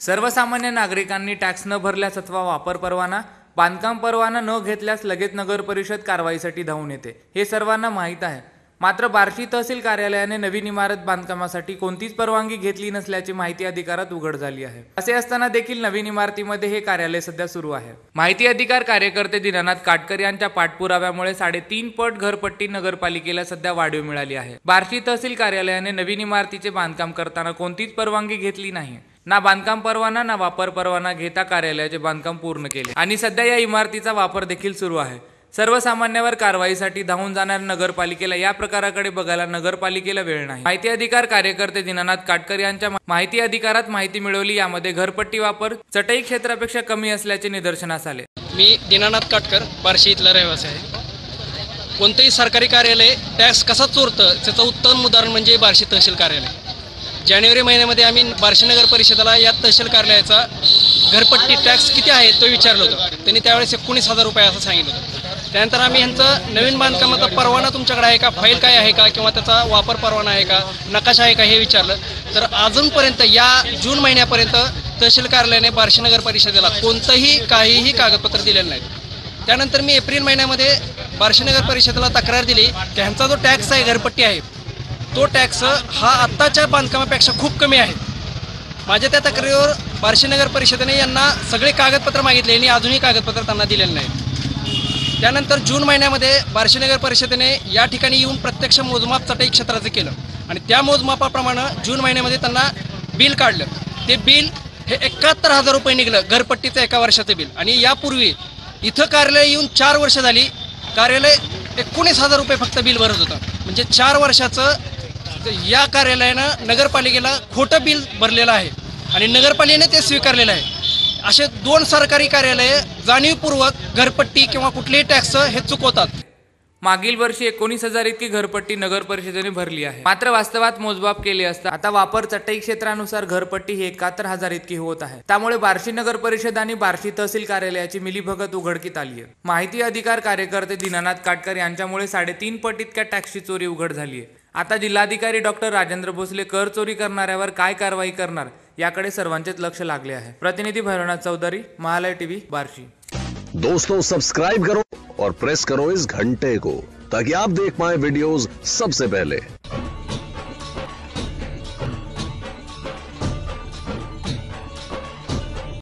सर्वसामान्य नागरिकांनी टॅक्स न भरल्यास अथवा वापर परवाना, बांधकाम परवाना न घेतल्यास लगेच नगर परिषद कारवाईसाठी धावून येते, हे सर्वांना माहीत आहे। मात्र बार्शी तहसील कार्यालयाने नवीन इमारत बांधकामासाठी कोणतीच परवानगी घेतली नसल्याची माहिती अधिकारात उघड झाली आहे। असे असताना देखील नवीन इमारतीमध्ये हे कार्यालय सध्या सुरू आहे। माहिती अधिकार कार्यकर्ते दीनानाथ काटकर यांच्या पाठपुराव्यामुळे 3.5 पट घरपट्टी नगरपालिकेला सध्या वाढीव मिळाली आहे। बार्शी तहसील कार्यालयाने नवीन इमारतीचे बांधकाम करताना कोणतीच परवानगी घेतली नाही, ना बांधकाम परवाना ना वापर परवाना घेता कार्यालयाचे बांधकाम पूर्ण केले आणि सध्या या इमारतीचा वापर देखील सुरू आहे। सर्वसामान्यांवर कारवाईसाठी धावून जाणाऱ्या नगरपालिकेला या प्रकाराकडे बघायला नगरपालिकेला वेळ नाही। माहिती अधिकार कार्यकर्ते दीनानाथ काटकर यांच्या माहिती अधिकारात माहिती मिळवली, यामध्ये घरपट्टी वापर चटई क्षेत्रापेक्षा कमी असल्याचे निदर्शनास आले। मी दीनानाथ काटकर, बार्शी इथला रहिवासी आहे। कोणतेही सरकारी कार्यालय टॅक्स कसा चोरतं त्याचं उत्तम उदाहरण म्हणजे बार्शी तहसील कार्यालय। जानेवारी महिन्यामध्ये आम्ही बार्शी नगर परिषदेला या तहसील कार्यालयाचा घरपट्टी टॅक्स किती आहे तो विचारलं होतं। त्यांनी त्यावेळेस 19,000 रुपये असं सांगितलं होतं। त्यानंतर आम्ही यांचं नवीन बांधकामाचा परवाना तुमच्याकडे आहे का, फाईल काय आहे का, किंवा त्याचा वापर परवाना आहे का, नकाशा आहे का हे विचारलं, तर अजूनपर्यंत या जून महिन्यापर्यंत तहसील कार्यालयाने बार्शी नगर परिषदेला काहीही कागदपत्र दिलेलं नाहीत। त्यानंतर मी एप्रिल महिन्यामध्ये बार्शी नगर परिषदेला तक्रार दिली की ह्यांचा जो टॅक्स आहे, घरपट्टी आहे, तो टॅक्स हा आत्ताच्या बांधकामापेक्षा खूप कमी आहे। माझ्या त्या तक्रारीवर बार्शी नगर परिषदेने यांना सगळे कागदपत्र मागितले आणि अजूनही कागदपत्र त्यांना दिलेले नाही। त्यानंतर जून महिन्यामध्ये बार्शी नगर परिषदेने या ठिकाणी येऊन प्रत्यक्ष मोजमाप चटई क्षेत्राचं केलं आणि त्या मोजमापाप्रमाणे जून महिन्यामध्ये त्यांना बिल काढलं। ते बिल हे 71,000 रुपये निघलं, घरपट्टीचं 1 वर्षाचं बिल। आणि यापूर्वी इथं कार्यालय येऊन 4 वर्ष झाली, कार्यालय 19,000 रुपये फक्त बिल भरत होतं। म्हणजे 4 वर्षाचं या कार्यालयानं नगरपालिकेला खोटं बिल भरलेलं आहे आणि नगरपालिकेने ते स्वीकारलेलं आहे। असे 2 सरकारी कार्यालय जाणीवपूर्वक घरपट्टी किंवा कुठलेही टॅक्स हे चुकवतात। मागील वर्षी 19,000 इतकी घरपट्टी नगर परिषदेने भरली आहे। मात्र वास्तवात मोजमाप केले असता आता वापर चटई क्षेत्रानुसार घरपट्टी ही 71,000 इतकी होत आहे। त्यामुळे बार्शी नगर परिषद आणि बार्शी तहसील कार्यालयाची मिलीभगत उघडकीत आली आहे। माहिती अधिकार कार्यकर्ते दीनानाथ काटकर यांच्यामुळे 3.5 पट इतक्या टॅक्सची चोरी उघड झाली आहे। आता जिल्हाधिकारी डॉक्टर राजेंद्र भोसले कर चोरी करणाऱ्यावर काय कारवाई करणार याकडे सर्वांचेच लक्ष लागले आहे। प्रतिनिधी भैरवनाथ चौधरी, महालय टीवी, बार्शी। दोस्तों, सब्सक्राइब करो और प्रेस करो इस घंटे को ताकि आप देख पाए वीडियोस सबसे पहले।